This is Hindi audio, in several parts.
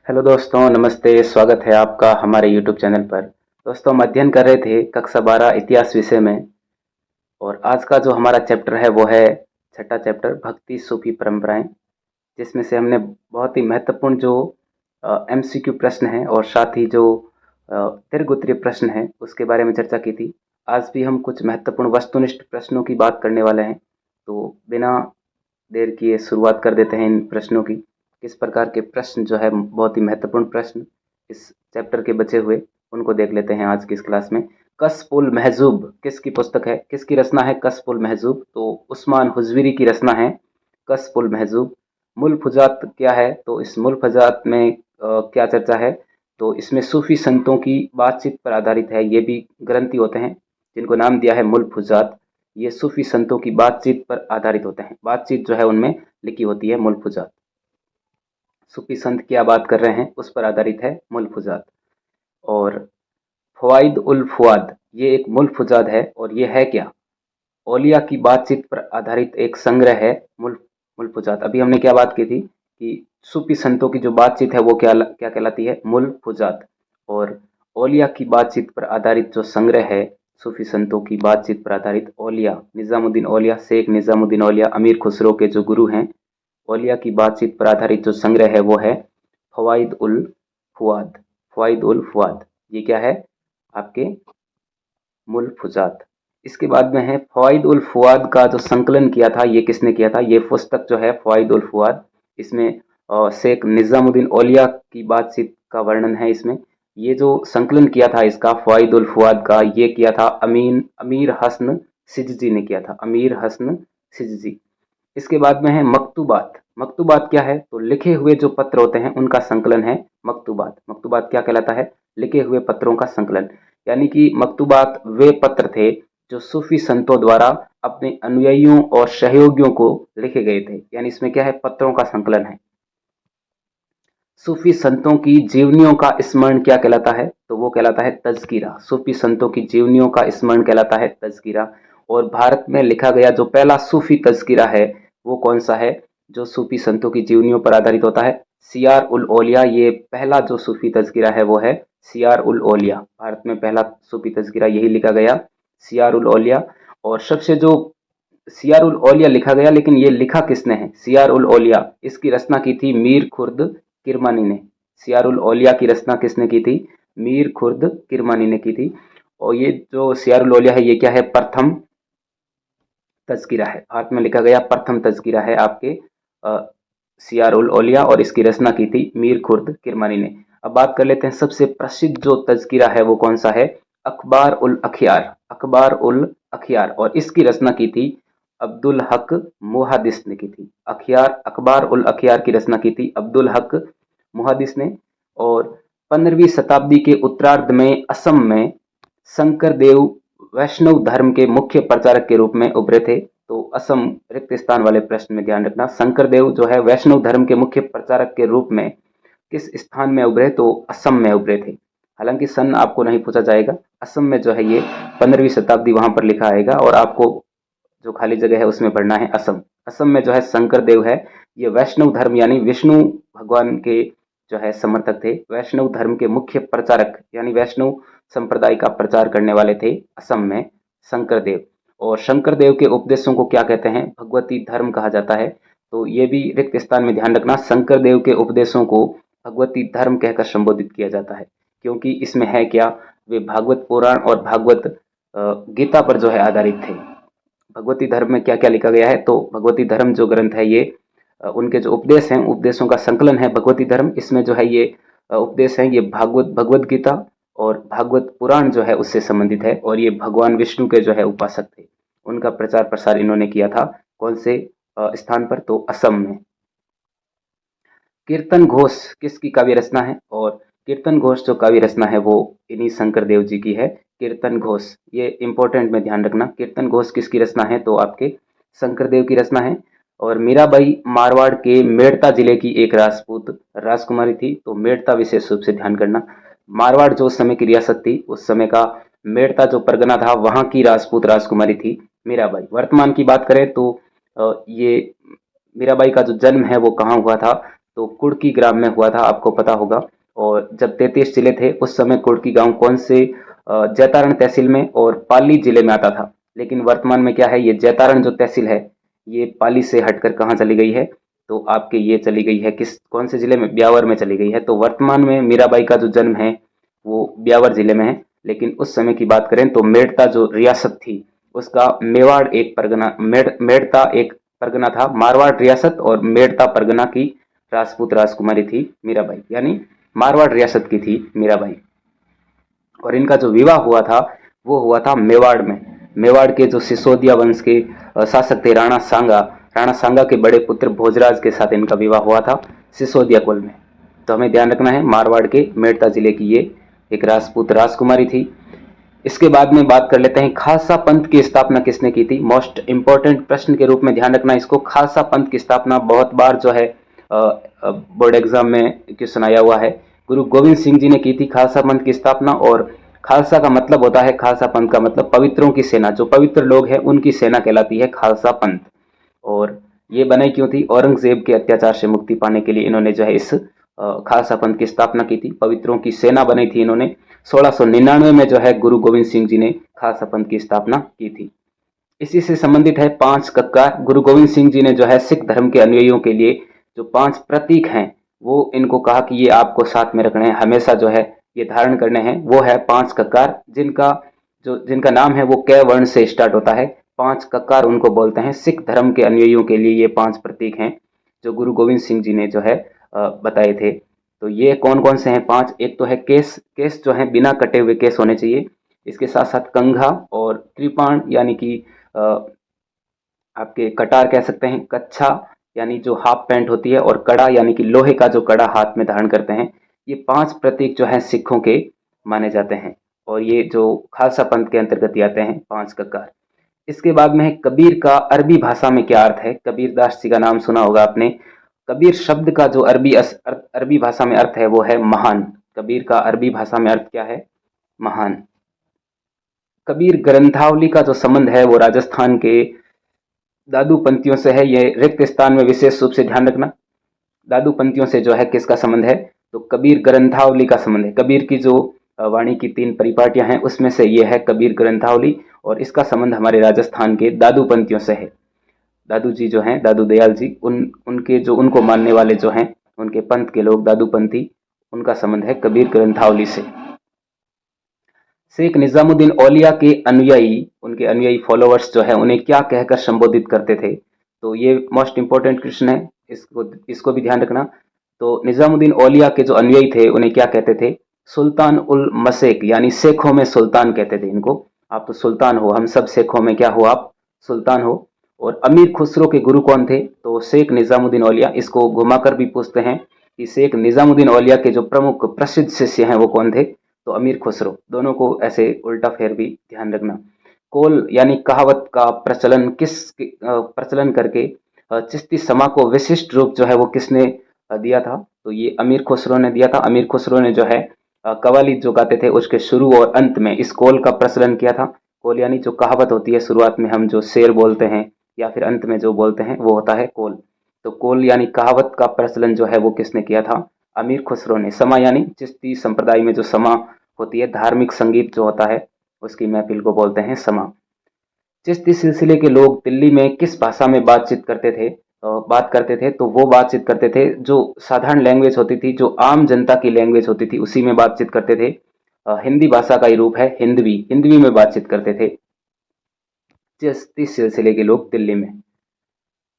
हेलो दोस्तों, नमस्ते। स्वागत है आपका हमारे यूट्यूब चैनल पर। दोस्तों, हम अध्ययन कर रहे थे कक्षा 12 इतिहास विषय में। और आज का जो हमारा चैप्टर है वो है छठा चैप्टर, भक्ति सूफी परंपराएं, जिसमें से हमने बहुत ही महत्वपूर्ण जो एमसीक्यू प्रश्न हैं और साथ ही जो दीर्घ उत्तरीय प्रश्न हैं उसके बारे में चर्चा की थी। आज भी हम कुछ महत्वपूर्ण वस्तुनिष्ठ प्रश्नों की बात करने वाले हैं। तो बिना देर किए शुरुआत कर देते हैं इन प्रश्नों की। किस प्रकार के प्रश्न जो है, बहुत ही महत्वपूर्ण प्रश्न इस चैप्टर के बचे हुए, उनको देख लेते हैं आज की इस क्लास में। कस्पुल महजूब किसकी पुस्तक है, किसकी रचना है कस्पुल महजूब? तो उस्मान हुजविरी की रचना है कस्पुल महजूब। मुल्फुजात क्या है? तो इस मुल्फुजात में क्या चर्चा है? तो इसमें सूफी संतों की बातचीत पर आधारित है। ये भी ग्रंथी होते हैं जिनको नाम दिया है मुल्फुजात। ये सूफी संतों की बातचीत पर आधारित होते हैं। बातचीत जो है उनमें लिखी होती है मुल्फुजात। सूफी संत क्या बात कर रहे हैं उस पर आधारित है मुल्फुजात। और फवाइद उल फुआद ये एक मुल्फुजात है। और ये है क्या? औलिया की बातचीत पर आधारित एक संग्रह है मुल्फुजात। अभी हमने क्या बात की थी कि सूफी संतों की जो बातचीत है वो क्या क्या कहलाती है? मुल्फुजात। और औलिया की बातचीत पर आधारित जो संग्रह है, सूफी संतों की बातचीत पर आधारित, औलिया निजामुद्दीन औलिया, शेख निजामुद्दीन औलिया, अमीर खुसरो के जो गुरु हैं, औलिया की बातचीत पर आधारित जो संग्रह है वो है फवाइद उल फुआद। फवाइद उल फुआद ये क्या है? आपके मुल्फुजात। इसके बाद में है फवाइद उल फुआद का जो संकलन किया था, ये किसने किया था? ये पुस्तक जो है फवाइद उल फुआद, इसमें शेख निजामुद्दीन औलिया की बातचीत का वर्णन है। इसमें ये जो संकलन किया था इसका, फवाइद उल फुआद का, ये किया था अमीर हसन सिजजी ने किया था। अमीर हसन सिजजी। इसके बाद में है मकतूबात। मकतूबात क्या है? तो लिखे हुए जो पत्र होते हैं उनका संकलन है मकतूबात। मकतूबात क्या कहलाता है? लिखे हुए पत्रों का संकलन। यानी कि मकतूबात वे पत्र थे जो सूफी संतों द्वारा अपने अनुयायियों और सहयोगियों को लिखे गए थे। यानी इसमें क्या है? पत्रों का संकलन है। सूफी संतों की जीवनियों का स्मरण क्या कहलाता है? तो वो कहलाता है तज़किरा। सूफी संतों की जीवनियों का स्मरण कहलाता है तज़किरा। और भारत में लिखा गया जो पहला सूफी तज़किरा है वो कौन सा है जो सूफी संतों की जीवनियों पर आधारित होता है? सियार उल औलिया। ये पहला जो सूफी तज़किरा है वो है सियार उल औलिया। भारत में पहला सूफी तज़किरा यही लिखा गया, सियार उल औलिया। और सबसे जो सियार उल औलिया लिखा गया, लेकिन ये लिखा किसने है? सियार उल औलिया, इसकी रचना की थी मीर खुर्द किरमानी ने। सियार उल औलिया की रचना किसने की थी? मीर खुर्द किरमानी ने की थी। और ये जो सियार उल औलिया है ये क्या है? प्रथम तज़किरा है। भारत में लिखा गया प्रथम तज़किरा है आपके सियार उल औलिया, और इसकी रचना की थी मीर खुर्द किरमानी ने। अब बात कर लेते हैं सबसे प्रसिद्ध जो तज़किरा है वो कौन सा है? अखबार उल अखियार। अखबार उल अखियार। और इसकी रचना की थी अब्दुल हक मुहद्दिस ने की थी। अखियार, अखबार उल अखियार की रचना की थी अब्दुल हक मुहद्दिस ने। और 15वीं शताब्दी के उत्तरार्ध में असम में शंकर देव वैष्णव धर्म के मुख्य प्रचारक के रूप में उभरे थे। तो असम रिक्त स्थान वाले प्रश्न में ध्यान रखना, शंकर देव जो है वैष्णव धर्म के मुख्य प्रचारक के रूप में किस स्थान में उभरे? तो असम में उभरे थे। हालांकि सन आपको नहीं पूछा जाएगा। असम में जो है ये 15वीं शताब्दी वहां पर लिखा आएगा, और आपको जो खाली जगह है उसमें पढ़ना है असम। असम में जो है शंकर देव है, ये वैष्णव धर्म यानी विष्णु भगवान के जो है समर्थक थे। वैष्णव धर्म के मुख्य प्रचारक यानी वैष्णव संप्रदाय का प्रचार करने वाले थे असम में शंकर देव। और शंकर देव के उपदेशों को क्या कहते हैं? भगवती धर्म कहा जाता है। तो ये भी रिक्त स्थान में ध्यान रखना, शंकर देव के उपदेशों को भगवती धर्म कहकर संबोधित किया जाता है। क्योंकि इसमें है क्या? वे भागवत पुराण और भागवत गीता पर जो है आधारित थे। भगवती धर्म में क्या क्या लिखा गया है? तो भगवती धर्म जो ग्रंथ है ये उनके जो उपदेश हैं, उपदेशों का संकलन है भगवती धर्म। इसमें जो है ये उपदेश हैं, ये भागवत गीता और भागवत पुराण जो है उससे संबंधित है। और ये भगवान विष्णु के जो है उपासक थे। उनका प्रचार प्रसार इन्होंने किया था। कौन से स्थान पर? तो असम में। कीर्तन घोष किसकी काव्य रचना है? और कीर्तन घोष जो काव्य रचना है वो इन्हीं शंकर देव जी की है। कीर्तन घोष, ये इंपॉर्टेंट में ध्यान रखना, कीर्तन घोष किसकी रचना है? तो आपके शंकर देव की रचना है। और मीराबाई मारवाड़ के मेड़ता जिले की एक राजपूत राजकुमारी थी। तो मेड़ता विशेष रूप से ध्यान करना। मारवाड़ जो उस समय की रियासत थी, उस समय का मेड़ता जो परगना था वहां की राजपूत राजकुमारी थी मीराबाई। वर्तमान की बात करें तो ये मीराबाई का जो जन्म है वो कहाँ हुआ था? तो कुड़की ग्राम में हुआ था, आपको पता होगा। और जब 33 जिले थे उस समय कुड़की गांव कौन से जैतारण तहसील में और पाली जिले में आता था। लेकिन वर्तमान में क्या है, ये जैतारण जो तहसील है ये पाली से हटकर कहाँ चली गई है, तो आपके ये चली गई है किस कौन से जिले में, ब्यावर में चली गई है। तो वर्तमान में मीराबाई का जो जन्म है वो ब्यावर जिले में है। लेकिन उस समय की बात करें तो मेड़ता जो रियासत थी उसका मेवाड़ एक परगना मेड़ता एक परगना था। मारवाड़ रियासत और मेड़ता परगना की राजपूत राजकुमारी थी मीराबाई, यानी मारवाड़ रियासत की थी मीराबाई। और इनका जो विवाह हुआ था वो हुआ था मेवाड़ में। मेवाड़ के जो सिसोदिया वंश के शासक थे राणा सांगा के बड़े पुत्र भोजराज के साथ इनका विवाह हुआ था सिसोदिया कुल में। तो हमें ध्यान रखना है, मारवाड़ के मेड़ता जिले की ये एक राजपूत राजकुमारी थी। इसके बाद में बात कर लेते हैं खालसा पंथ की स्थापना किसने की थी। मोस्ट इंपॉर्टेंट प्रश्न के रूप में ध्यान रखना इसको। खालसा पंथ की स्थापना बहुत बार जो है बोर्ड एग्जाम में क्वेश्चन आया हुआ है। गुरु गोविंद सिंह जी ने की थी खालसा पंथ की स्थापना। और खालसा का मतलब होता है, खालसा पंथ का मतलब पवित्रों की सेना, जो पवित्र लोग हैं उनकी सेना कहलाती है खालसा पंथ। और ये बनाई क्यों थी, औरंगजेब के अत्याचार से मुक्ति पाने के लिए इन्होंने जो है इस खालसा पंथ की स्थापना की थी। पवित्रों की सेना बनाई थी इन्होंने। 1699 में जो है गुरु गोविंद सिंह जी ने खालसा पंथ की स्थापना की थी। इसी से संबंधित है 5 कक्कार। गुरु गोविंद सिंह जी ने जो है सिख धर्म के अनुयायियों के लिए जो 5 प्रतीक हैं वो इनको कहा कि ये आपको साथ में रखने हैं, हमेशा जो है ये धारण करने हैं। वो है 5 कक्कार, जिनका नाम है वो कै वर्ण से स्टार्ट होता है। 5 कक्कार उनको बोलते हैं। सिख धर्म के अनुयायियों के लिए ये 5 प्रतीक हैं जो गुरु गोविंद सिंह जी ने जो है बताए थे। तो ये कौन कौन से हैं 5। एक तो है केस, केस जो है बिना कटे हुए केस होने चाहिए। इसके साथ साथ कंघा और कृपाण यानी कि आपके कटार कह सकते हैं, कच्छा यानी जो हाफ पैंट होती है, और कड़ा यानी कि लोहे का जो कड़ा हाथ में धारण करते हैं। ये 5 प्रतीक जो है सिखों के माने जाते हैं और ये जो खालसा पंथ के अंतर्गत ही आते हैं 5 ककार। इसके बाद में है कबीर का अरबी भाषा में क्या अर्थ है। कबीर दास जी का नाम सुना होगा आपने। कबीर शब्द का जो अरबी भाषा में अर्थ है वो है महान। कबीर का अरबी भाषा में अर्थ क्या है, महान। कबीर ग्रंथावली का जो संबंध है वो राजस्थान के दादू पंथियों से है। ये रिक्त स्थान में विशेष रूप से ध्यान रखना, दादू पंथियों से जो है किसका संबंध है, तो कबीर ग्रंथावली का संबंध है। कबीर की जो वाणी की 3 परिपाटियां हैं उसमें से ये है कबीर ग्रंथावली, और इसका संबंध हमारे राजस्थान के दादू पंथियों से है। दादू जी जो हैं, दादू दयाल जी, उनके जो उनको मानने वाले जो हैं, उनके पंथ के लोग दादू पंथी, उनका संबंध है कबीर ग्रंथावली से। शेख निजामुद्दीन औलिया के अनुयायी, उनके अनुयायी फॉलोअर्स जो है उन्हें क्या कहकर संबोधित करते थे। तो ये मोस्ट इंपॉर्टेंट क्वेश्चन है, इसको भी ध्यान रखना। तो निजामुद्दीन औलिया के जो अनुयायी थे उन्हें क्या कहते थे, सुल्तान उल मशेक, यानी शेखों में सुल्तान कहते थे इनको। आप तो सुल्तान हो, हम सब शेखों में क्या हो, आप सुल्तान हो। और अमीर खुसरो के गुरु कौन थे, तो शेख निजामुद्दीन औलिया। इसको घुमाकर भी पूछते हैं कि शेख निजामुद्दीन औलिया के जो प्रमुख प्रसिद्ध शिष्य हैं वो कौन थे, तो अमीर खुसरो। दोनों को ऐसे उल्टा फेर भी ध्यान रखना। कौल यानी कहावत का प्रचलन करके चिश्ती समा को विशिष्ट रूप जो है वो किसने दिया था, तो ये अमीर खुसरो ने दिया था। अमीर खुसरो ने जो है कवाली जो गाते थे उसके शुरू और अंत में इस कौल का प्रचलन किया था। कौल यानी जो कहावत होती है, शुरुआत में हम जो शेर बोलते हैं या फिर अंत में जो बोलते हैं वो होता है कौल। तो कौल यानी कहावत का प्रचलन जो है वो किसने किया था, अमीर खुसरो ने। समा यानी चिश्ती संप्रदाय में जो समा होती है, धार्मिक संगीत जो होता है उसकी महफिल को बोलते हैं समा। चिश्ती सिलसिले के लोग दिल्ली में किस भाषा में बातचीत करते थे, तो वो बातचीत करते थे जो साधारण लैंग्वेज होती थी, जो आम जनता की लैंग्वेज होती थी, उसी में बातचीत करते थे। हिंदी भाषा का ही रूप है हिंदवी, हिंदवी में बातचीत करते थे चिश्ती सिलसिले के लोग दिल्ली में।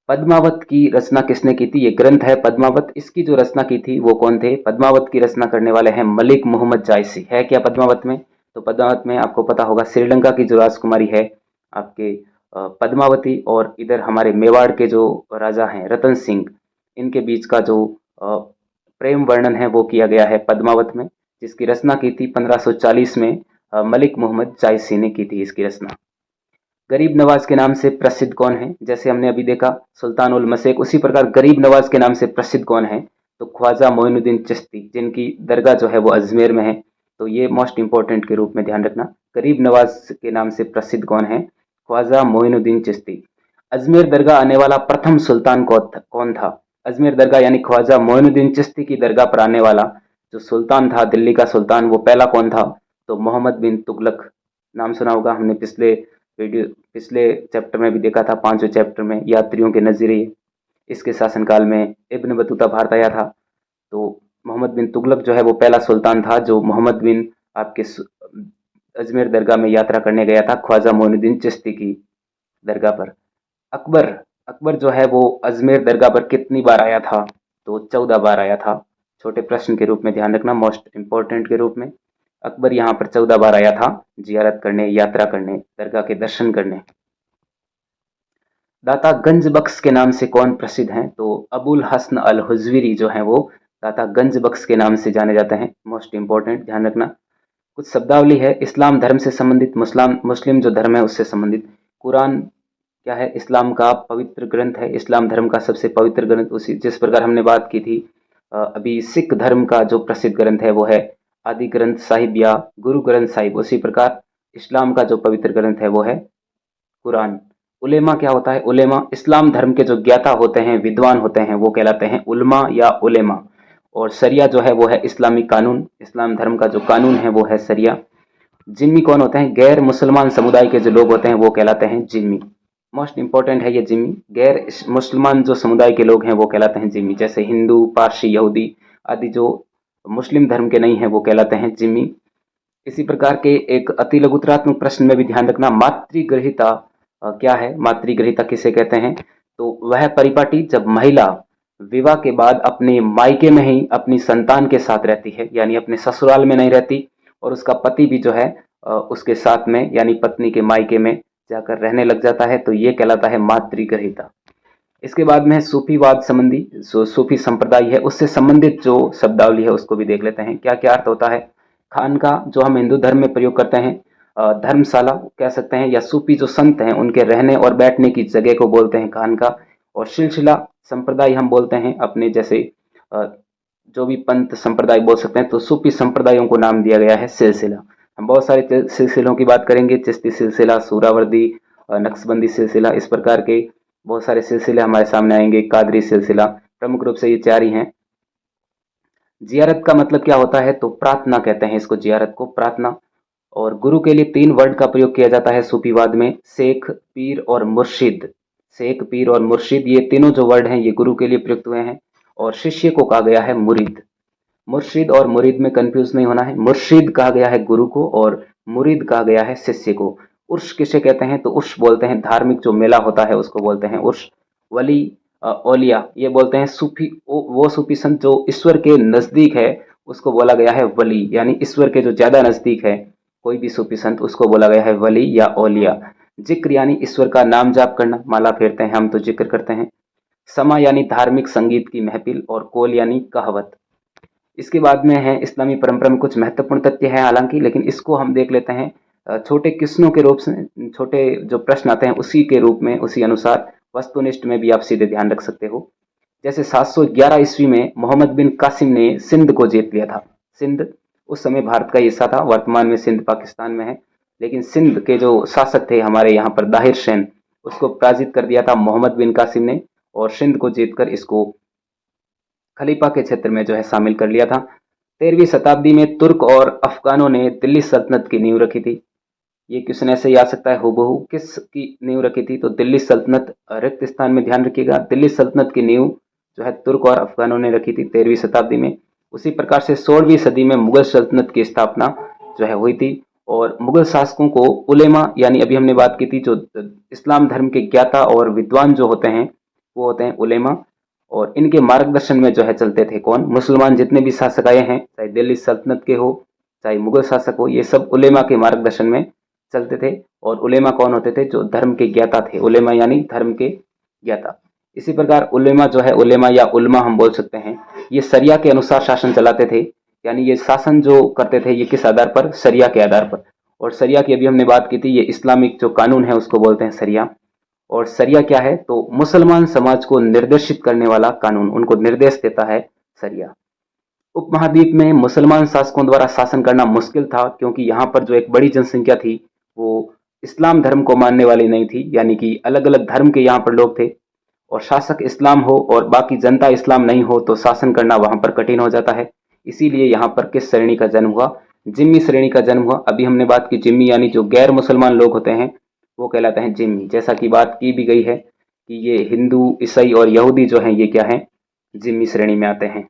पद्मावत की रचना किसने की थी, ये ग्रंथ है पद्मावत। इसकी जो रचना की थी वो कौन थे, पद्मावत की रचना करने वाले हैं मलिक मोहम्मद जायसी। है क्या पद्मावत में, तो पद्मावत में आपको पता होगा श्रीलंका की जो राजकुमारी है आपके पद्मावती, और इधर हमारे मेवाड़ के जो राजा हैं रतन सिंह, इनके बीच का जो प्रेम वर्णन है वो किया गया है पद्मावत में, जिसकी रचना की थी 1540 में मलिक मोहम्मद जायसी ने की थी इसकी रचना। गरीब नवाज के नाम से प्रसिद्ध कौन है, जैसे हमने अभी देखा सुल्तान उल मशेक, उसी प्रकार गरीब नवाज के नाम से प्रसिद्ध कौन है, तो ख्वाजा मोइनुद्दीन चिश्ती, जिनकी दरगाह जो है वो अजमेर में है। तो ये मोस्ट इंपॉर्टेंट के रूप में ध्यान रखना, गरीब नवाज के नाम से प्रसिद्ध कौन है, ख्वाजा मोइनुद्दीन चिश्ती। अजमेर दरगाह आने वाला प्रथम सुल्तान कौन था, अजमेर दरगाह यानी ख्वाजा मोइनुद्दीन चिश्ती की दरगाह पर आने वाला जो सुल्तान था, दिल्ली का सुल्तान, वो पहला कौन था? तो मोहम्मद बिन तुगलक। नाम सुना होगा, हमने पिछले चैप्टर में भी देखा था, 5वें चैप्टर में, यात्रियों के नजरिए। इसके शासनकाल में इब्न बतूता भारत आया था। तो मोहम्मद बिन तुगलक जो है वो पहला सुल्तान था जो मोहम्मद बिन आपके अजमेर दरगाह में यात्रा करने गया था, ख्वाजा मोइनुद्दीन चिश्ती की दरगाह पर। अकबर अकबर जो है वो अजमेर दरगाह पर कितनी बार आया था? तो 14 बार आया था। छोटे प्रश्न के रूप में ध्यान रखना, मोस्ट इंपॉर्टेंट के रूप में। अकबर यहाँ पर 14 बार आया था जियारत करने, यात्रा करने, दरगाह के दर्शन करने। दाता गंज बख्श के नाम से कौन प्रसिद्ध हैं? तो अबुल हसन अल हुजविरी जो है वो दाता गंज बख्श के नाम से जाने जाते हैं। मोस्ट इंपॉर्टेंट, ध्यान रखना। कुछ शब्दावली है इस्लाम धर्म से संबंधित, मुस्लिम जो धर्म है उससे संबंधित। कुरान क्या है? इस्लाम का पवित्र ग्रंथ है, इस्लाम धर्म का सबसे पवित्र ग्रंथ। उसी जिस प्रकार हमने बात की थी अभी सिख धर्म का जो प्रसिद्ध ग्रंथ है वो है आदि ग्रंथ साहिब या गुरु ग्रंथ साहिब, उसी प्रकार इस्लाम का जो पवित्र ग्रंथ है वो है कुरान। उलेमा क्या होता है? उलेमा इस्लाम धर्म के जो ज्ञाता होते हैं, विद्वान होते हैं, वो कहलाते हैं उलमा या उलेमा। और शरिया जो है वो है इस्लामी कानून, इस्लाम धर्म का जो कानून है वो है शरिया। जिम्मी कौन होते हैं? गैर मुसलमान समुदाय के जो लोग होते हैं वो कहलाते हैं जिम्मी। मोस्ट इंपॉर्टेंट है ये जिम्मी। गैर मुसलमान जो समुदाय के लोग हैं वो कहलाते हैं जिम्मी, जैसे हिंदू, पारसी, यहूदी आदि जो मुस्लिम धर्म के नहीं है वो कहलाते हैं जिम्मी। इसी प्रकार के एक अति लघुतरात्मक प्रश्न में भी ध्यान रखना, मातृगृहिता क्या है? मातृगृहिता किसे कहते हैं? तो वह परिपाटी जब महिला विवाह के बाद अपने मायके में ही अपनी संतान के साथ रहती है, यानी अपने ससुराल में नहीं रहती, और उसका पति भी जो है उसके साथ में यानी पत्नी के मायके में जाकर रहने लग जाता है, तो ये कहलाता है मातृगृहिता। इसके बाद में सूफीवाद संबंधी जो सूफी संप्रदाय है उससे संबंधित जो शब्दावली है उसको भी देख लेते हैं, क्या क्या अर्थ होता है। खानका जो हम हिंदू धर्म में प्रयोग करते हैं, धर्मशाला कह सकते हैं, या सूफी जो संत हैं उनके रहने और बैठने की जगह को बोलते हैं खानका। और सिलसिला संप्रदाय हम बोलते हैं अपने जैसे जो भी पंथ संप्रदाय बोल सकते हैं, तो सूफी संप्रदायों को नाम दिया गया है सिलसिला। हम बहुत सारे सिलसिलों की बात करेंगे, चिश्ती सिलसिला, सूरावर्दी, नक्शबंदी सिलसिला, इस प्रकार के बहुत सारे सिलसिले हमारे सामने आएंगे। कादरी सिलसिला, प्रमुख रूप से ये 4 ही हैं। जियारत का मतलब क्या होता है? तो प्रार्थना कहते हैं इसको, जियारत को प्रार्थना। और गुरु के लिए 3 वर्ड का प्रयोग किया जाता है सूफीवाद में, शेख, पीर और मुर्शिद। शेख, पीर और मुर्शिद, ये तीनों जो वर्ड हैं ये गुरु के लिए प्रयुक्त हुए हैं। और शिष्य को कहा गया है मुरीद। मुर्शिद और मुरीद में कंफ्यूज नहीं होना है, मुर्शिद कहा गया है गुरु को और मुरीद कहा गया है शिष्य को। उर्स किसे कहते हैं? तो उर्स बोलते हैं धार्मिक जो मेला होता है उसको बोलते हैं उर्स। वली औलिया ये बोलते हैं सूफी, वो सूफी संत जो ईश्वर के नजदीक है उसको बोला गया है वली, यानी ईश्वर के जो ज्यादा नजदीक है कोई भी सूफी संत उसको बोला गया है वली या औलिया। जिक्र यानी ईश्वर का नाम जाप करना, माला फेरते हैं हम तो जिक्र करते हैं। समा यानी धार्मिक संगीत की महफिल, और कोल यानी कहावत। इसके बाद में है इस्लामी परंपरा में कुछ महत्वपूर्ण तथ्य हैं हालांकि, लेकिन इसको हम देख लेते हैं छोटे किस्सों के रूप से, छोटे जो प्रश्न आते हैं उसी के रूप में, उसी अनुसार। वस्तुनिष्ठ में भी आप सीधे ध्यान रख सकते हो। जैसे 711 ईस्वी में मोहम्मद बिन कासिम ने सिंध को जीत लिया था। सिंध उस समय भारत का हिस्सा था, वर्तमान में सिंध पाकिस्तान में है। लेकिन सिंध के जो शासक थे हमारे यहाँ पर दाहिर शैन, उसको पराजित कर दिया था मोहम्मद बिन कासिम ने, और सिंध को जीतकर इसको खलीफा के क्षेत्र में जो है शामिल कर लिया था। 13वीं शताब्दी में तुर्क और अफगानों ने दिल्ली सल्तनत की नींव रखी थी। ये क्वेश्चन ऐसे ही आ सकता है हूबहू, किस की नींव रखी थी? तो दिल्ली सल्तनत, रिक्त स्थान में ध्यान रखिएगा, दिल्ली सल्तनत की नींव जो है तुर्क और अफगानों ने रखी थी 13वीं शताब्दी में। उसी प्रकार से 16वीं सदी में मुगल सल्तनत की स्थापना जो है हुई थी। और मुगल शासकों को उलेमा, यानी अभी हमने बात की थी जो इस्लाम धर्म के ज्ञाता और विद्वान जो होते हैं वो होते हैं उलेमा, और इनके मार्गदर्शन में जो है चलते थे कौन? मुसलमान जितने भी शासक आए हैं, चाहे दिल्ली सल्तनत के हो चाहे मुगल शासक हो, ये सब उलेमा के मार्गदर्शन में चलते थे। और उलेमा कौन होते थे? जो धर्म के ज्ञाता थे, उलेमा यानी धर्म के ज्ञाता। इसी प्रकार उलेमा जो है, उलेमा या उलमा हम बोल सकते हैं, ये शरिया के अनुसार शासन चलाते थे। यानी ये शासन जो करते थे ये किस आधार पर? शरिया के आधार पर। और शरिया की अभी हमने बात की थी, ये इस्लामिक जो कानून है उसको बोलते हैं शरिया। और शरिया क्या है? तो मुसलमान समाज को निर्देशित करने वाला कानून, उनको निर्देश देता है शरिया। उपमहाद्वीप में मुसलमान शासकों द्वारा शासन करना मुश्किल था, क्योंकि यहाँ पर जो एक बड़ी जनसंख्या थी वो इस्लाम धर्म को मानने वाली नहीं थी, यानी कि अलग अलग धर्म के यहाँ पर लोग थे। और शासक इस्लाम हो और बाकी जनता इस्लाम नहीं हो तो शासन करना वहां पर कठिन हो जाता है। इसीलिए यहाँ पर किस श्रेणी का जन्म हुआ? जिम्मी श्रेणी का जन्म हुआ। अभी हमने बात की जिम्मी यानी जो गैर मुसलमान लोग होते हैं वो कहलाते हैं जिम्मी। जैसा कि बात की भी गई है कि ये हिंदू, ईसाई और यहूदी जो हैं ये क्या हैं? जिम्मी श्रेणी में आते हैं।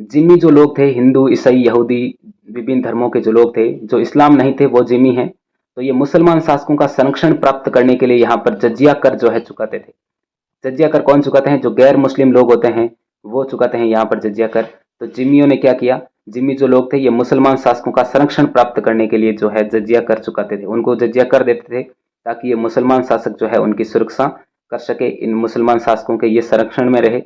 जिम्मी जो लोग थे, हिंदू, ईसाई, यहूदी, विभिन्न धर्मों के जो लोग थे, जो इस्लाम नहीं थे वो जिम्मी हैं। तो ये मुसलमान शासकों का संरक्षण प्राप्त करने के लिए यहाँ पर जजिया कर जो है चुकाते थे। जजिया कर कौन चुकाते हैं? जो गैर मुस्लिम लोग होते हैं वो चुकाते हैं यहाँ पर जजिया कर। तो जिम्मियों ने क्या किया? जिम्मी जो लोग थे ये मुसलमान शासकों का संरक्षण प्राप्त करने के लिए जो है जजिया कर चुकाते थे, उनको जजिया कर देते थे ताकि ये मुसलमान शासक जो है उनकी सुरक्षा कर सके, इन मुसलमान शासकों के ये संरक्षण में रहे।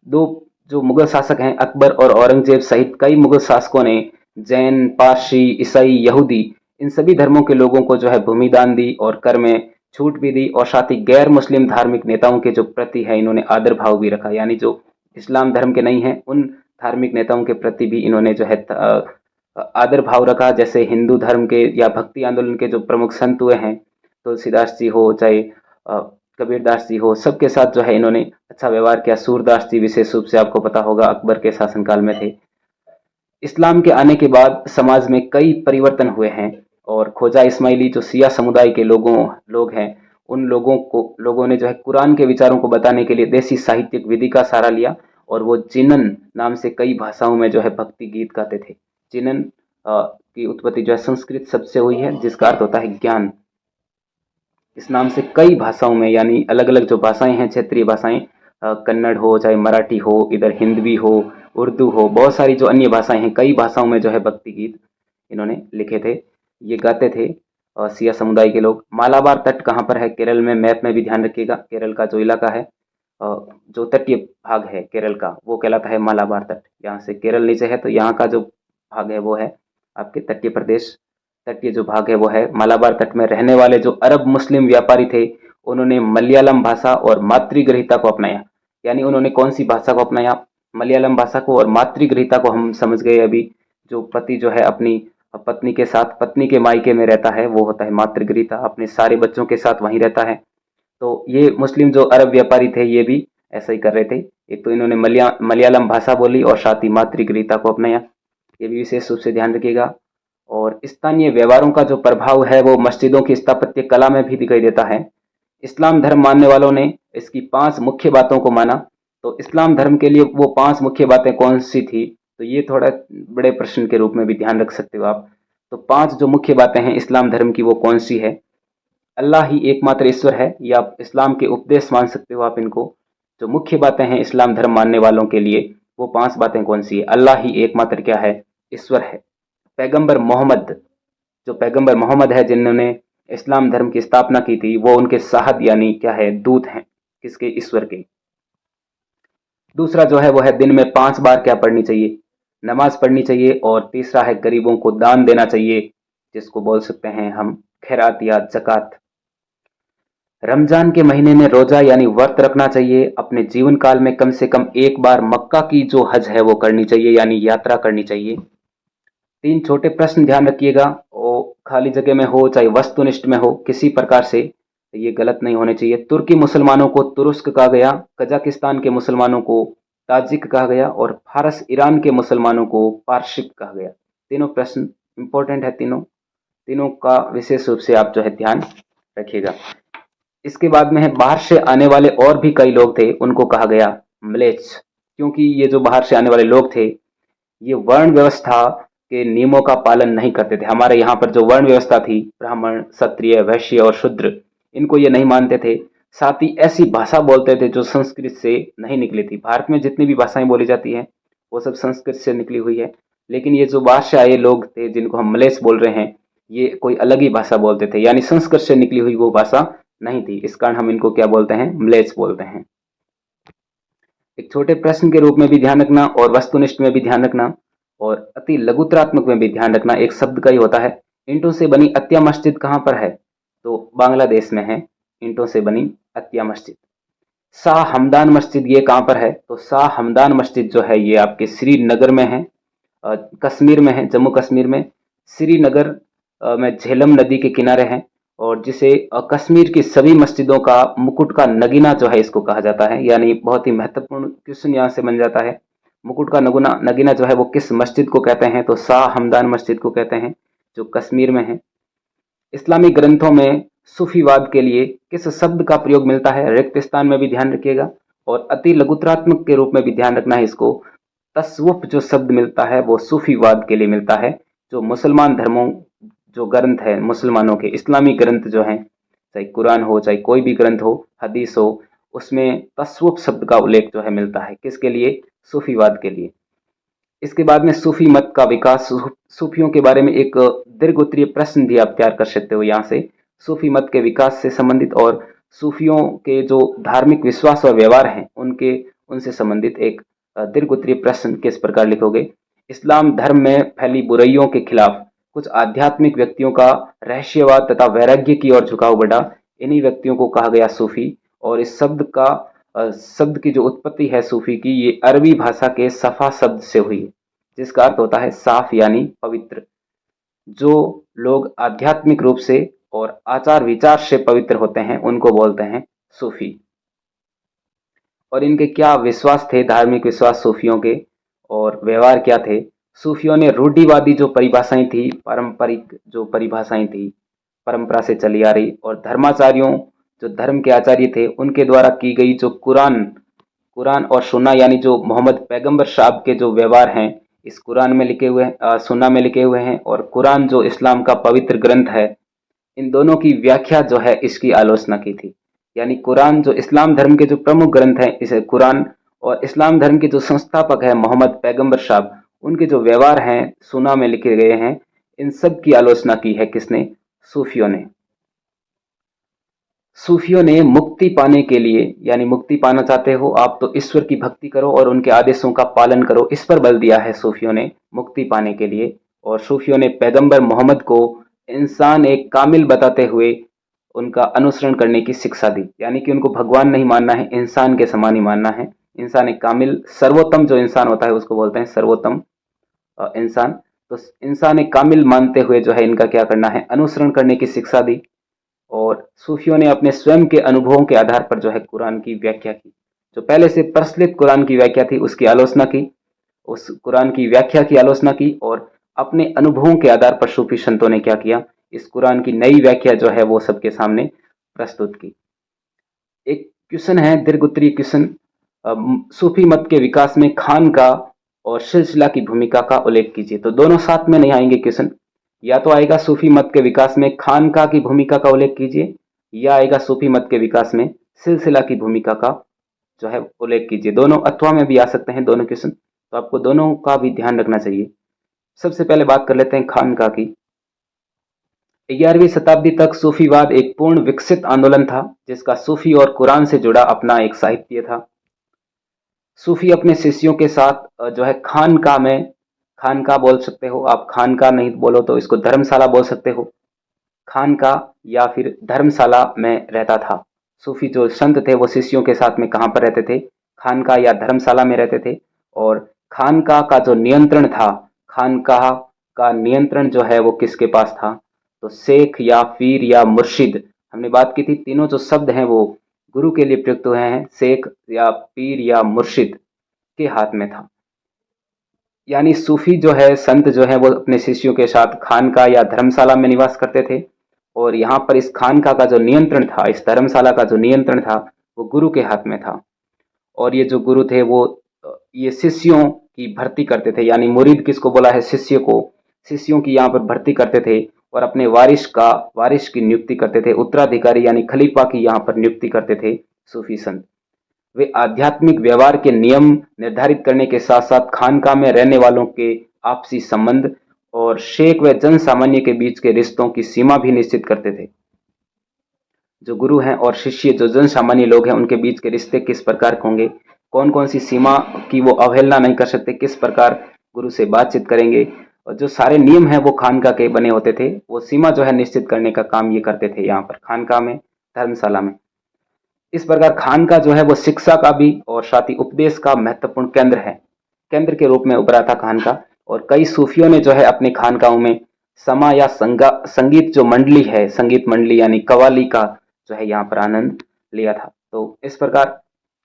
दो जो मुगल शासक हैं अकबर और औरंगजेब सहित कई मुगल शासकों ने जैन, पारसी, ईसाई, यहूदी इन सभी धर्मों के लोगों को जो है भूमि दान दी और कर में छूट भी दी और साथ ही गैर मुस्लिम धार्मिक नेताओं के जो प्रति है इन्होंने आदर भाव भी रखा। यानी जो इस्लाम धर्म के नहीं हैं उन धार्मिक नेताओं के प्रति भी इन्होंने जो है आदर भाव रखा। जैसे हिंदू धर्म के या भक्ति आंदोलन के जो प्रमुख संत हुए हैं, तुलसीदास जी हो चाहे कबीरदास जी हो, सबके साथ जो है इन्होंने अच्छा व्यवहार किया। सूरदास जी विशेष रूप से आपको पता होगा अकबर के शासनकाल में थे। इस्लाम के आने के बाद समाज में कई परिवर्तन हुए हैं और ख्वाजा इस्माइली जो सिया समुदाय के लोग हैं उन लोगों ने जो है कुरान के विचारों को बताने के लिए देसी साहित्यिक विधि का सहारा लिया और वो जिनन नाम से कई भाषाओं में जो है भक्ति गीत गाते थे। जिनन की उत्पत्ति जो है संस्कृत शब्द से हुई है जिसका अर्थ होता है ज्ञान। इस नाम से कई भाषाओं में यानी अलग अलग जो भाषाएं हैं, क्षेत्रीय भाषाएं, कन्नड़ हो चाहे मराठी हो, इधर हिंदवी हो, उर्दू हो, बहुत सारी जो अन्य भाषाएं हैं, कई भाषाओं में जो है भक्ति गीत इन्होंने लिखे थे, ये गाते थे सिया समुदाय के लोग। मालाबार तट कहाँ पर है? केरल में। मैप में भी ध्यान रखिएगा, केरल का जो इलाका है जो तटीय भाग है केरल का वो कहलाता है मालाबार तट। यहाँ से केरल नीचे है तो यहाँ का जो भाग है वो है आपके तटीय प्रदेश। तटीय जो भाग है वो है मालाबार तट में। रहने वाले जो अरब मुस्लिम व्यापारी थे उन्होंने मलयालम भाषा और मातृगृहिता को अपनाया। यानी उन्होंने कौन सी भाषा को अपनाया? मलयालम भाषा को। और मातृगृहिता को हम समझ गए अभी, जो पति जो है अपनी पत्नी के साथ पत्नी के मायके में रहता है वो होता है मातृगृहिता, अपने सारे बच्चों के साथ वहीं रहता है। तो ये मुस्लिम जो अरब व्यापारी थे ये भी ऐसा ही कर रहे थे। एक तो इन्होंने मलयालम भाषा बोली और साथ ही मातृगृहिता को अपनाया, ये भी विशेष रूप से ध्यान रखिएगा। और स्थानीय व्यवहारों का जो प्रभाव है वो मस्जिदों की स्थापत्य कला में भी दिखाई देता है। इस्लाम धर्म मानने वालों ने इसकी 5 मुख्य बातों को माना। तो इस्लाम धर्म के लिए वो 5 मुख्य बातें कौन सी थी? तो ये थोड़ा बड़े प्रश्न के रूप में भी ध्यान रख सकते हो आप। तो 5 जो मुख्य बातें हैं इस्लाम धर्म की वो कौन सी है? अल्लाह ही एकमात्र ईश्वर है, या आप इस्लाम के उपदेश मान सकते हो आप इनको। जो मुख्य बातें हैं इस्लाम धर्म मानने वालों के लिए वो 5 बातें कौन सी है? अल्लाह ही एकमात्र क्या है? ईश्वर है। पैगंबर मोहम्मद, जो पैगंबर मोहम्मद है जिन्होंने इस्लाम धर्म की स्थापना की थी वो उनके साहब यानी क्या है? दूत हैं। किसके? ईश्वर के। दूसरा जो है वो है दिन में 5 बार क्या पढ़नी चाहिए? नमाज पढ़नी चाहिए। और तीसरा है गरीबों को दान देना चाहिए, जिसको बोल सकते हैं हम खैरात या ज़कात। रमजान के महीने में रोजा यानी व्रत रखना चाहिए। अपने जीवन काल में कम से कम एक बार मक्का की जो हज है वो करनी चाहिए यानी यात्रा करनी चाहिए। 3 छोटे प्रश्न ध्यान रखिएगा, वो खाली जगह में हो चाहे वस्तुनिष्ठ में हो, किसी प्रकार से ये गलत नहीं होने चाहिए। तुर्की मुसलमानों को तुरुस्क कहा गया, कजाकिस्तान के मुसलमानों को ताजिक कहा गया और फारस ईरान के मुसलमानों को पारसिक कहा गया। तीनों प्रश्न इंपॉर्टेंट है, तीनों का विशेष रूप से आप जो है ध्यान रखिएगा। इसके बाद में है बाहर से आने वाले और भी कई लोग थे, उनको कहा गया म्लेच्छ, क्योंकि ये जो बाहर से आने वाले लोग थे ये वर्ण व्यवस्था के नियमों का पालन नहीं करते थे। हमारे यहाँ पर जो वर्ण व्यवस्था थी, ब्राह्मण, क्षत्रिय, वैश्य और शूद्र, इनको ये नहीं मानते थे। साथ ही ऐसी भाषा बोलते थे जो संस्कृत से नहीं निकली थी। भारत में जितनी भी भाषाएं बोली जाती हैं वो सब संस्कृत से निकली हुई है, लेकिन ये जो बाहर से आए लोग थे जिनको हम मलेच्छ बोल रहे हैं ये कोई अलग ही भाषा बोलते थे, यानी संस्कृत से निकली हुई वो भाषा नहीं थी। इस कारण हम इनको क्या बोलते हैं? मलेच्छ बोलते हैं। एक छोटे प्रश्न के रूप में भी ध्यान रखना और वस्तुनिष्ठ में भी ध्यान रखना और अति लघुत्रात्मक में भी ध्यान रखना, एक शब्द का ही होता है। ईंटों से बनी अत्या मस्जिद कहाँ पर है? तो बांग्लादेश में है ईंटों से बनी अत्या मस्जिद। शाह हमदान मस्जिद ये कहाँ पर है? तो शाह हमदान मस्जिद जो है ये आपके श्रीनगर में है, कश्मीर में है, जम्मू कश्मीर में। श्रीनगर में झेलम नदी के किनारे है और जिसे कश्मीर की सभी मस्जिदों का मुकुट का नगीना जो है इसको कहा जाता है। यानी बहुत ही महत्वपूर्ण क्वेश्चन यहाँ से बन जाता है। मुकुट का नगुना नगीना जो है वो किस मस्जिद को कहते हैं, तो शाह हमदान मस्जिद को कहते हैं जो कश्मीर में है। इस्लामी ग्रंथों में सूफीवाद के लिए किस शब्द का प्रयोग मिलता है, रिक्त स्थान में भी ध्यान रखिएगा और अति लघुत्रात्मक के रूप में भी ध्यान रखना है इसको। तस्वुफ जो शब्द मिलता है वो सूफीवाद के लिए मिलता है। जो मुसलमान धर्मों जो ग्रंथ है मुसलमानों के, इस्लामी ग्रंथ जो हैं, चाहे कुरान हो चाहे कोई भी ग्रंथ हो, हदीस हो, उसमें तस्वुफ शब्द का उल्लेख जो है मिलता है किसके लिए, सूफीवाद के लिए। इसके बाद में सूफी मत का विकास, सूफियों के बारे में एक दीर्घ उत्तरीय प्रश्न भी आप तैयार कर सकते हो यहाँ से, सूफी मत के विकास से संबंधित और सूफियों के जो धार्मिक विश्वास और व्यवहार हैं उनके उनसे संबंधित एक दीर्घ उत्तरीय प्रश्न किस प्रकार लिखोगे। इस्लाम धर्म में फैली बुराइयों के खिलाफ कुछ आध्यात्मिक व्यक्तियों का रहस्यवाद तथा वैराग्य की ओर झुकाव बढ़ा, इन्हीं व्यक्तियों को कहा गया सूफी। और इस शब्द की जो उत्पत्ति है सूफी की, ये अरबी भाषा के सफा शब्द से हुई, जिसका अर्थ होता है साफ यानी पवित्र। जो लोग आध्यात्मिक रूप से और आचार विचार से पवित्र होते हैं उनको बोलते हैं सूफी। और इनके क्या विश्वास थे, धार्मिक विश्वास सूफियों के, और व्यवहार क्या थे। सूफियों ने रूढ़िवादी जो परिभाषाएं थी, पारंपरिक जो परिभाषाएं थी, परंपरा से चली आ रही, और धर्माचार्यों जो धर्म के आचार्य थे उनके द्वारा की गई जो कुरान कुरान और सुन्ना, यानी जो मोहम्मद पैगंबर साहब के जो व्यवहार हैं इस कुरान में लिखे हुए सुन्ना में लिखे हुए हैं, और कुरान जो इस्लाम का पवित्र ग्रंथ है, इन दोनों की व्याख्या जो है इसकी आलोचना की थी। यानी कुरान जो इस्लाम धर्म के जो प्रमुख ग्रंथ हैं, इसे कुरान और इस्लाम धर्म के जो संस्थापक है मोहम्मद पैगंबर साहब, उनके जो व्यवहार हैं सुन्ना में लिखे गए हैं, इन सब की आलोचना की है किसने, सूफियों ने। सूफियों ने मुक्ति पाने के लिए, यानी मुक्ति पाना चाहते हो आप तो ईश्वर की भक्ति करो और उनके आदेशों का पालन करो, इस पर बल दिया है सूफियों ने मुक्ति पाने के लिए। और सूफियों ने पैगंबर मोहम्मद को इंसान एक कामिल बताते हुए उनका अनुसरण करने की शिक्षा दी। यानी कि उनको भगवान नहीं मानना है, इंसान के समान ही मानना है। इंसान एक कामिल, सर्वोत्तम जो इंसान होता है उसको बोलते हैं सर्वोत्तम इंसान। तो इंसान एक कामिल मानते हुए जो है इनका क्या करना है, अनुसरण करने की शिक्षा दी। और सूफियों ने अपने स्वयं के अनुभवों के आधार पर जो है कुरान की व्याख्या की। जो पहले से प्रचलित कुरान की व्याख्या थी उसकी आलोचना की, उस कुरान की व्याख्या की आलोचना की, और अपने अनुभवों के आधार पर सूफी संतों ने क्या किया, इस कुरान की नई व्याख्या जो है वो सबके सामने प्रस्तुत की। एक क्वेश्चन है, दीर्घ उत्तरीय क्वेश्चन, सूफी मत के विकास में खान का और सिलसिला की भूमिका का उल्लेख कीजिए। तो दोनों साथ में नहीं आएंगे क्वेश्चन, या तो आएगा सूफी मत के विकास में खानका की भूमिका का उल्लेख कीजिए, या आएगा सूफी मत के विकास में सिलसिला की भूमिका का जो है उल्लेख कीजिए। दोनों अथवा में भी आ सकते हैं दोनों क्वेश्चन, तो आपको दोनों का भी ध्यान रखना चाहिए। सबसे पहले बात कर लेते हैं खानका की। 11वीं शताब्दी तक सूफीवाद एक पूर्ण विकसित आंदोलन था जिसका सूफी और कुरान से जुड़ा अपना एक साहित्य था। सूफी अपने शिष्यों के साथ जो है खानका में, खानका बोल सकते हो आप, खानका नहीं बोलो तो इसको धर्मशाला बोल सकते हो, खानका या फिर धर्मशाला में रहता था। सूफी जो संत थे वो शिष्यों के साथ में कहाँ पर रहते थे, खानका या धर्मशाला में रहते थे। और खानका का जो नियंत्रण था, खानका का नियंत्रण जो है वो किसके पास था, तो शेख या पीर या मुर्शिद, हमने बात की थी तीनों जो शब्द हैं वो गुरु के लिए प्रयुक्त हुए हैं, शेख या पीर या मुर्शिद के हाथ में था। यानी सूफी जो है, संत जो है वो अपने शिष्यों के साथ खानका या धर्मशाला में निवास करते थे, और यहाँ पर इस खानका का जो नियंत्रण था, इस धर्मशाला का जो नियंत्रण था वो गुरु के हाथ में था। और ये जो गुरु थे वो ये शिष्यों की भर्ती करते थे, यानी मुरीद किसको बोला है, शिष्य को, शिष्यों की यहाँ पर भर्ती करते थे और अपने वारिस की नियुक्ति करते थे, उत्तराधिकारी यानी खलीफा की यहाँ पर नियुक्ति करते थे सूफी संत। वे आध्यात्मिक व्यवहार के नियम निर्धारित करने के साथ साथ खानका में रहने वालों के आपसी संबंध और शेख व जन सामान्य के बीच के रिश्तों की सीमा भी निश्चित करते थे। जो गुरु हैं और शिष्य जो जन सामान्य लोग हैं उनके बीच के रिश्ते किस प्रकार के होंगे, कौन कौन सी सीमा की वो अवहेलना नहीं कर सकते, किस प्रकार गुरु से बातचीत करेंगे, और जो सारे नियम हैं वो खानका के बने होते थे। वो सीमा जो है निश्चित करने का काम ये करते थे यहाँ पर खानका में, धर्मशाला में। इस प्रकार खानका जो है वो शिक्षा का भी और साथ ही उपदेश का महत्वपूर्ण केंद्र है, केंद्र के रूप में उभरा था खानका। और कई सूफियों ने जो है अपने खानकाओं में समा या संगीत जो मंडली है, संगीत मंडली यानी कव्वाली का जो है यहाँ पर आनंद लिया था। तो इस प्रकार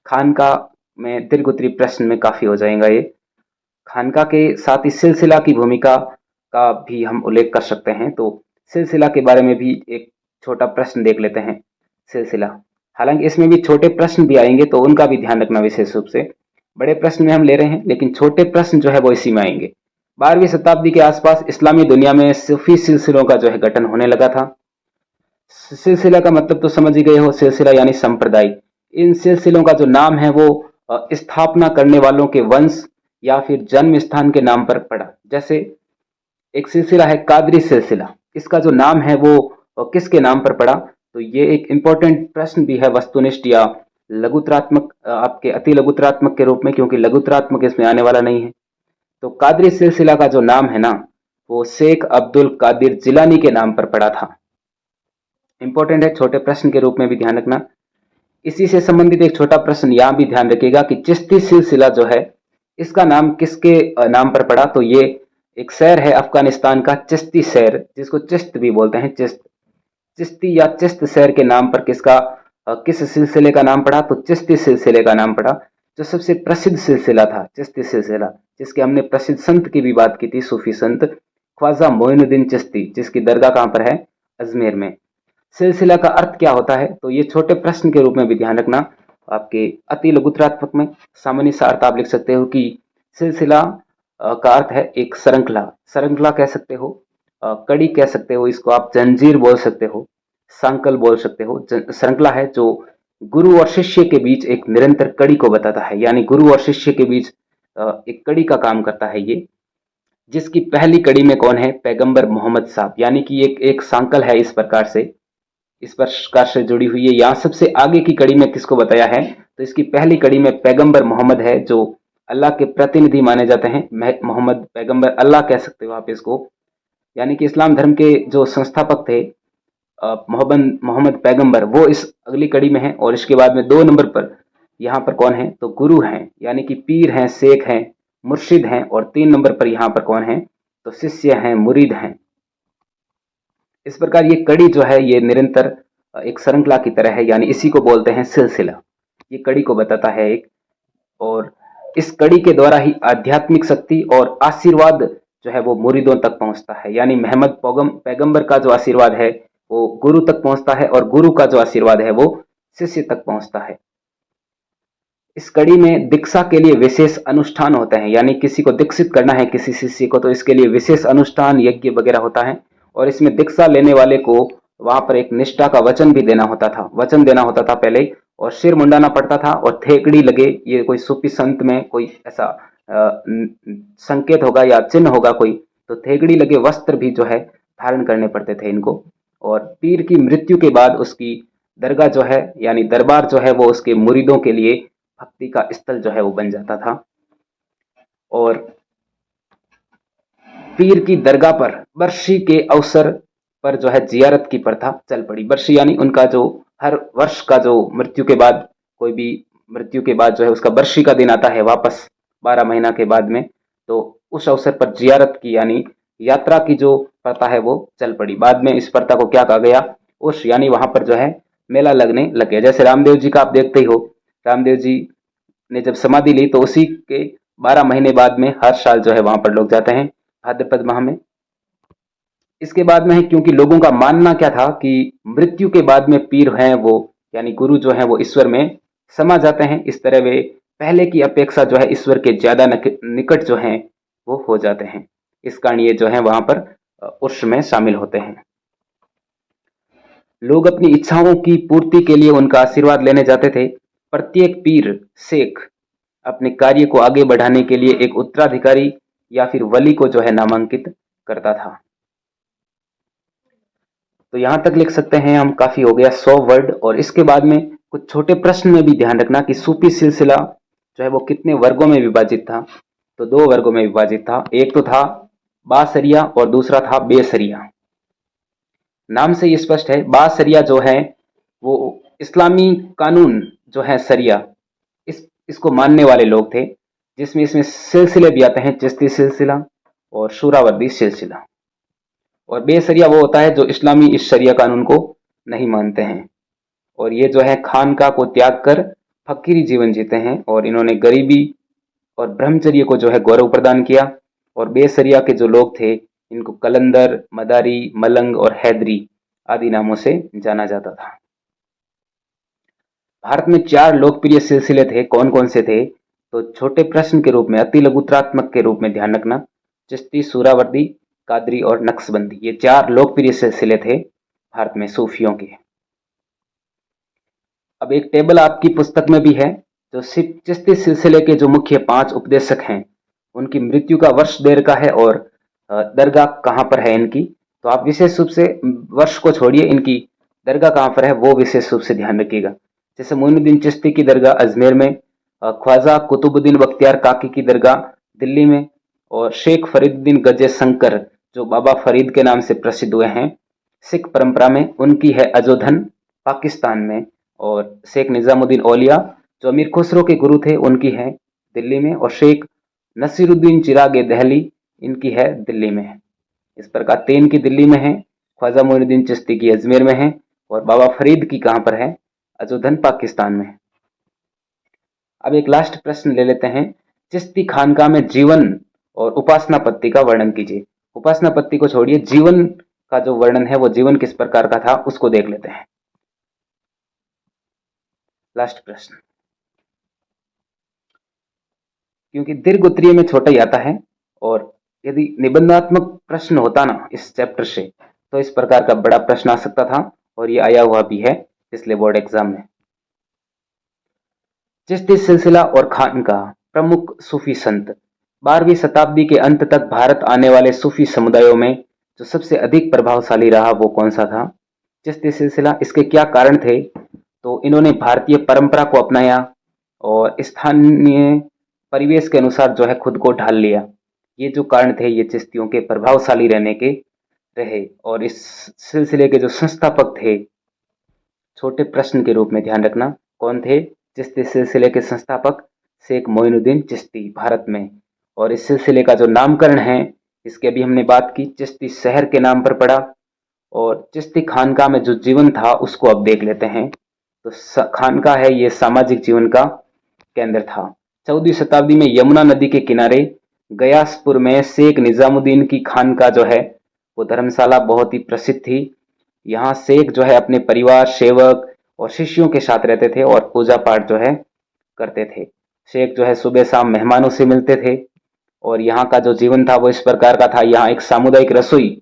खानका में दीर्घ उत्तरीय प्रश्न में काफी हो जाएगा ये। खानका के साथ ही सिलसिला की भूमिका का भी हम उल्लेख कर सकते हैं। तो सिलसिला के बारे में भी एक छोटा प्रश्न देख लेते हैं। सिलसिला, हालांकि इसमें भी छोटे प्रश्न भी आएंगे तो उनका भी ध्यान रखना विशेष रूप से। बड़े प्रश्न में हम ले रहे हैं लेकिन छोटे प्रश्न जो है वो इसी में आएंगे। 12वीं शताब्दी के आसपास इस्लामी दुनिया में सूफी सिलसिलों का जो है गठन होने लगा था। सिलसिला का मतलब तो समझ ही गए हो, सिलसिला यानी संप्रदाय। इन सिलसिलों का जो नाम है वो स्थापना करने वालों के वंश या फिर जन्म स्थान के नाम पर पड़ा। जैसे एक सिलसिला है कादरी सिलसिला, इसका जो नाम है वो किसके नाम पर पड़ा? तो ये एक इंपॉर्टेंट प्रश्न भी है वस्तुनिष्ठ या लघुत्रात्मक, आपके अति लघुत्रात्मक के रूप में, क्योंकि लघुत्रात्मक इसमें आने वाला नहीं है। तो कादरी सिलसिला का जो नाम है ना, वो शेख अब्दुल कादिर जिलानी के नाम पर पड़ा था। इंपॉर्टेंट है, छोटे प्रश्न के रूप में भी ध्यान रखना। इसी से संबंधित एक छोटा प्रश्न यहां भी ध्यान रखिएगा कि चिश्ती सिलसिला जो है इसका नाम किसके नाम पर पड़ा? तो ये एक शहर है अफगानिस्तान का, चिश्ती शहर, जिसको चिश्त भी बोलते हैं, चिश्त, चिश्ती या चिश्त शहर के नाम पर किसका किस सिलसिले का नाम पड़ा? तो चिश्ती सिलसिले का नाम पड़ा। जो सबसे प्रसिद्ध सिलसिला था चिश्ती सिलसिला, जिसके हमने प्रसिद्ध संत की भी बात की थी, सूफी संत ख्वाजा मोइनुद्दीन चिश्ती, जिसकी दरगाह कहां पर है? अजमेर में। सिलसिला का अर्थ क्या होता है? तो ये छोटे प्रश्न के रूप में भी ध्यान रखना। आपके अति लघुत्रात्मक में सामान्य सा अर्थ आप लिख सकते हो कि सिलसिला का अर्थ है एक श्रृंखला, श्रृंखला कह सकते हो, कड़ी कह सकते हो, इसको आप जंजीर बोल सकते हो, सांकल बोल सकते हो। श्रृंखला है जो गुरु और शिष्य के बीच एक निरंतर कड़ी को बताता है, यानी गुरु और शिष्य के बीच एक कड़ी का काम करता है ये, जिसकी पहली कड़ी में कौन है? पैगंबर मोहम्मद साहब, यानी कि एक सांकल है इस प्रकार से जुड़ी हुई है। यहाँ सबसे आगे की कड़ी में किसको बताया है? तो इसकी पहली कड़ी में पैगंबर मोहम्मद है, जो अल्लाह के प्रतिनिधि माने जाते हैं। मोहम्मद पैगंबर, अल्लाह कह सकते हो आप इसको, यानी कि इस्लाम धर्म के जो संस्थापक थे मोहम्मद मोहम्मद पैगंबर, वो इस अगली कड़ी में है। और इसके बाद में 2 नंबर पर यहाँ पर कौन है? तो गुरु हैं, यानी कि पीर हैं, शेख हैं, मुर्शिद हैं। और 3 नंबर पर यहाँ पर कौन है? तो शिष्य हैं, मुरीद हैं। इस प्रकार ये कड़ी जो है ये निरंतर एक श्रृंखला की तरह है, यानी इसी को बोलते हैं सिलसिला। ये कड़ी को बताता है एक, और इस कड़ी के द्वारा ही आध्यात्मिक शक्ति और आशीर्वाद जो है वो मुरीदों तक पहुंचता है, यानी मोहम्मद पैगंबर का जो आशीर्वाद है वो गुरु तक पहुंचता है और गुरु का जो आशीर्वाद है वो शिष्य तक पहुंचता है। इस कड़ी में दीक्षा के लिए विशेष अनुष्ठान होते हैं, यानी किसी को दीक्षित करना है किसी शिष्य को, तो इसके लिए विशेष अनुष्ठान यज्ञ वगैरह होता है। और इसमें दीक्षा लेने वाले को वहां पर एक निष्ठा का वचन भी देना होता था, वचन देना होता था पहले, और सिर मुंडाना पड़ता था, और थेकड़ी लगे, ये कोई सूफी संत में कोई ऐसा संकेत होगा या चिन्ह होगा कोई, तो थेकड़ी लगे वस्त्र भी जो है धारण करने पड़ते थे इनको। और पीर की मृत्यु के बाद उसकी दरगाह जो है यानी दरबार जो है वो उसके मुरीदों के लिए भक्ति का स्थल जो है वो बन जाता था। और पीर की दरगाह पर बरसी के अवसर पर जो है जियारत की प्रथा चल पड़ी। बरसी यानी उनका जो हर वर्ष का जो मृत्यु के बाद, कोई भी मृत्यु के बाद जो है उसका बरसी का दिन आता है वापस 12 महीना के बाद में, तो उस अवसर पर जियारत की यानी यात्रा की जो प्रथा है वो चल पड़ी। बाद में इस प्रथा को क्या कहा गया? उस यानी वहां पर जो है मेला लगने लग गया। जैसे रामदेव जी का आप देखते ही हो, रामदेव जी ने जब समाधि ली तो उसी के 12 महीने बाद में हर साल जो है वहां पर लोग जाते हैं भाद्रपद माह में। इसके बाद में है क्योंकि लोगों का मानना क्या था कि मृत्यु के बाद में पीर हैं वो, यानी गुरु जो है वो ईश्वर में समा जाते हैं, इस तरह वे पहले की अपेक्षा जो है ईश्वर के ज्यादा निकट जो हैं वो हो जाते हैं। इस कारण ये जो है वहां पर उर्स में शामिल होते हैं। लोग अपनी इच्छाओं की पूर्ति के लिए उनका आशीर्वाद लेने जाते थे। प्रत्येक पीर शेख अपने कार्य को आगे बढ़ाने के लिए एक उत्तराधिकारी या फिर वली को जो है नामांकित करता था। तो यहां तक लिख सकते हैं हम, काफी हो गया 100 वर्ड। और इसके बाद में कुछ छोटे प्रश्न में भी ध्यान रखना कि सूफी सिलसिला जो है वो कितने वर्गों में विभाजित था। तो 2 वर्गों में विभाजित था, एक तो था बासरिया और दूसरा था बेसरिया। नाम से ये स्पष्ट है, बासरिया जो है वो इस्लामी कानून जो है सरिया, इसको मानने वाले लोग थे, जिसमें इसमें सिलसिले भी आते हैं, चिश्ती सिलसिला और सूरावर्दी सिलसिला। और बेसरिया वो होता है जो इस्लामी इस शरिया कानून को नहीं मानते हैं, और ये जो है खानका को त्याग कर फकीरी जीवन जीते हैं, और इन्होंने गरीबी और ब्रह्मचर्य को जो है गौरव प्रदान किया। और बेसरिया के जो लोग थे इनको कलंदर, मदारी, मलंग और हैदरी आदि नामों से जाना जाता था। भारत में 4 लोकप्रिय सिलसिले थे। कौन कौन से थे? तो छोटे प्रश्न के रूप में, अति लघुत्रात्मक के रूप में ध्यान रखना, चिश्ती, सूरावर्दी, कादरी और नक्शबंदी, ये 4 लोकप्रिय सिलसिले थे भारत में सूफियों के। अब एक टेबल आपकी पुस्तक में भी है जो चिश्ती सिलसिले के जो मुख्य 5 उपदेशक हैं उनकी मृत्यु का वर्ष देर का है और दरगाह कहाँ पर है इनकी। तो आप विशेष रूप से वर्ष को छोड़िए, इनकी दरगाह कहाँ पर है वो विशेष रूप से ध्यान रखिएगा। जैसे मोइनुद्दीन चिश्ती की दरगाह अजमेर में, ख्वाजा कुतुबुद्दीन बख्तियार काकी की दरगाह दिल्ली में, और शेख फरीदुद्दीन गजे शंकर जो बाबा फरीद के नाम से प्रसिद्ध हुए हैं सिख परंपरा में, उनकी है अजोधन पाकिस्तान में। और शेख निजामुद्दीन औलिया जो अमीर खुसरो के गुरु थे उनकी है दिल्ली में, और शेख नसीरुद्दीन चिराग दहली इनकी है दिल्ली में। इस प्रकार 3 की दिल्ली में है, ख्वाजा मोइनुद्दीन चिश्ती की अजमेर में है, और बाबा फरीद की कहाँ पर है? अजोधन पाकिस्तान में। अब एक लास्ट प्रश्न ले लेते हैं, चिश्ती खानका में जीवन और उपासना पत्ति का वर्णन कीजिए। उपासना पत्ति को छोड़िए, जीवन का जो वर्णन है वो जीवन किस प्रकार का था उसको देख लेते हैं। लास्ट प्रश्न, क्योंकि दीर्घ उत्तरीय में छोटा ही आता है, और यदि निबंधात्मक प्रश्न होता ना इस चैप्टर से तो इस प्रकार का बड़ा प्रश्न आ सकता था, और ये आया हुआ भी है पिछले बोर्ड एग्जाम में। चिश्ती सिलसिला और खानका प्रमुख सूफी संत। 12वीं शताब्दी के अंत तक भारत आने वाले सूफी समुदायों में जो सबसे अधिक प्रभावशाली रहा वो कौन सा था? चिश्ती सिलसिला। इसके क्या कारण थे? तो इन्होंने भारतीय परंपरा को अपनाया और स्थानीय परिवेश के अनुसार जो है खुद को ढाल लिया। ये जो कारण थे ये चिश्तियों के प्रभावशाली रहने के रहे। और इस सिलसिले के जो संस्थापक थे, छोटे प्रश्न के रूप में ध्यान रखना, कौन थे? चिश्ती सिलसिले के संस्थापक शेख मोइनुद्दीन चिश्ती भारत में। और इस सिलसिले का जो नामकरण है इसकी अभी हमने बात की, चिश्ती शहर के नाम पर पड़ा। और चिश्ती खानका में जो जीवन था उसको अब देख लेते हैं। तो खानका है ये सामाजिक जीवन का केंद्र था। 14वीं शताब्दी में यमुना नदी के किनारे गयासपुर में शेख निजामुद्दीन की खानका जो है वो धर्मशाला बहुत ही प्रसिद्ध थी। यहाँ शेख जो है अपने परिवार, सेवक और शिष्यों के साथ रहते थे और पूजा पाठ जो है करते थे। शेख जो है सुबह शाम मेहमानों से मिलते थे, और यहाँ का जो जीवन था वो इस प्रकार का था। यहाँ एक सामुदायिक रसोई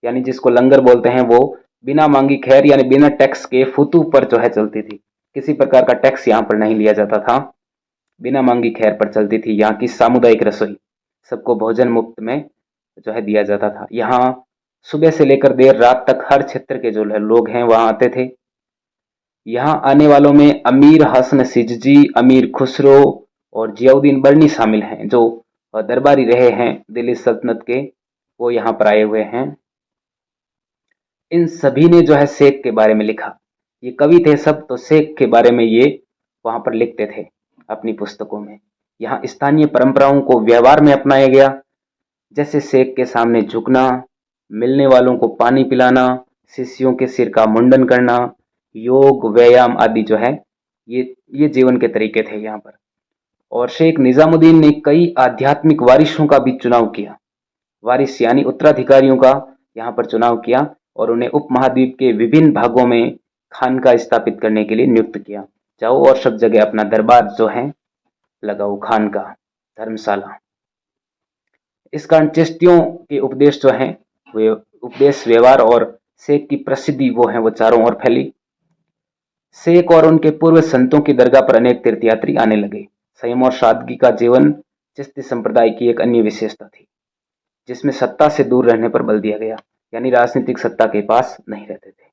यानी जिसको लंगर बोलते हैं वो बिना मांगी खैर यानी बिना टैक्स के फुतू पर जो है चलती थी। किसी प्रकार का टैक्स यहाँ पर नहीं लिया जाता था, बिना मांगी खैर पर चलती थी यहाँ की सामुदायिक रसोई। सबको भोजन मुफ्त में जो है दिया जाता था। यहाँ सुबह से लेकर देर रात तक हर क्षेत्र के जो लोग हैं वहाँ आते थे। यहाँ आने वालों में अमीर हसन सिजजी, अमीर खुसरो और जियाउद्दीन बर्नी शामिल हैं जो दरबारी रहे हैं दिल्ली सल्तनत के, वो यहाँ पर आए हुए हैं। इन सभी ने जो है शेख के बारे में लिखा। ये कवि थे सब, तो शेख के बारे में ये वहाँ पर लिखते थे अपनी पुस्तकों में। यहाँ स्थानीय परंपराओं को व्यवहार में अपनाया गया, जैसे शेख के सामने झुकना, मिलने वालों को पानी पिलाना, शिष्यों के सिर का मुंडन करना, योग व्यायाम आदि जो है ये जीवन के तरीके थे यहाँ पर। और शेख निजामुद्दीन ने कई आध्यात्मिक वारिसों का भी चुनाव किया। वारिस यानी उत्तराधिकारियों का यहाँ पर चुनाव किया और उन्हें उपमहाद्वीप के विभिन्न भागों में खानका स्थापित करने के लिए नियुक्त किया। जाओ और सब जगह अपना दरबार जो है लगाओ, खानका, धर्मशाला। इस कारण चिश्तियों के उपदेश जो हैं वे उपदेश, व्यवहार और शेख की प्रसिद्धि वो है वो चारों ओर फैली। शेख और उनके पूर्व संतों की दरगाह पर अनेक तीर्थयात्री आने लगे। संयम और सादगी का जीवन चिश्ती संप्रदाय की एक अन्य विशेषता थी, जिसमें सत्ता से दूर रहने पर बल दिया गया, यानी राजनीतिक सत्ता के पास नहीं रहते थे।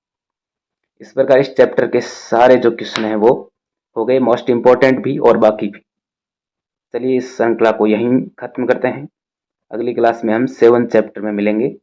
इस प्रकार इस चैप्टर के सारे जो क्वेश्चन हैं वो हो गए, मोस्ट इंपॉर्टेंट भी और बाकी भी। चलिए इस श्रृंखला को यहीं खत्म करते हैं। अगली क्लास में हम 7 चैप्टर में मिलेंगे।